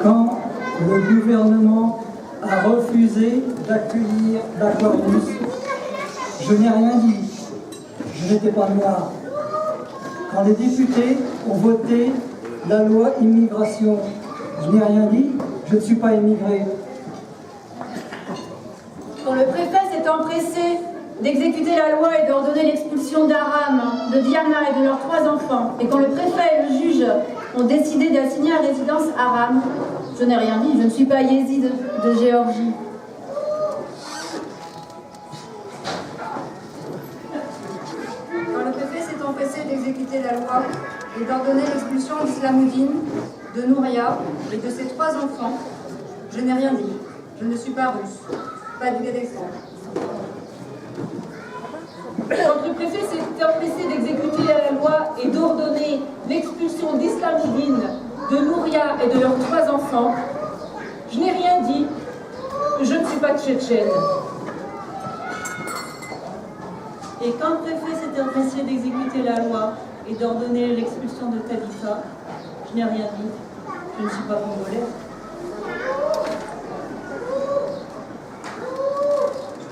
quand le gouvernement a refusé d'accueillir l'Aquarius, je n'ai rien dit, je n'étais pas noir. Quand les députés ont voté la loi immigration, je n'ai rien dit, je ne suis pas immigré. Quand le préfet s'est empressé d'exécuter la loi et d'ordonner l'expulsion d'Aram, de Diana et de leurs 3 enfants, et quand le préfet et le juge ont décidé d'assigner à résidence Aram, je n'ai rien dit, je ne suis pas yézide de Géorgie. Quand le préfet s'est empressé d'exécuter la loi et d'ordonner l'expulsion d'Islamoudine, de Nouria et de ses 3 enfants, je n'ai rien dit, je ne suis pas russe, pas du Kazakhstan. Quand le préfet s'est empressé d'exécuter la loi et d'ordonner l'expulsion d'Islamoudine, de Nouria et de leurs 3 enfants, je n'ai rien dit, je ne suis pas tchétchène. Et quand le préfet s'est empressé d'exécuter la loi et d'ordonner l'expulsion de Tabitha, je n'ai rien dit, je ne suis pas congolaise.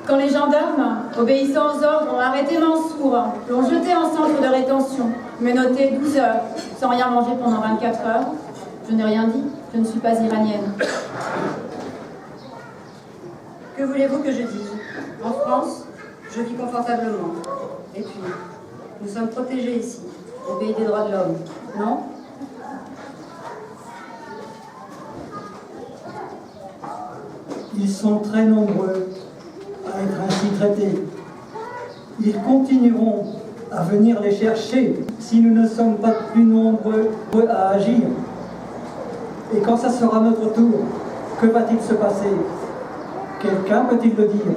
Quand les gendarmes, obéissant aux ordres, ont arrêté Mansour, l'ont jeté en centre de rétention, menotté 12 heures, sans rien manger pendant 24 heures, je n'ai rien dit, je ne suis pas iranienne. Que voulez-vous que je dise? En France, je vis confortablement. Et puis, nous sommes protégés ici, au pays des droits de l'homme, non? Ils sont très nombreux à être ainsi traités. Ils continueront à venir les chercher si nous ne sommes pas plus nombreux à agir. Et quand ça sera notre tour, que va-t-il se passer? Quelqu'un peut-il le dire?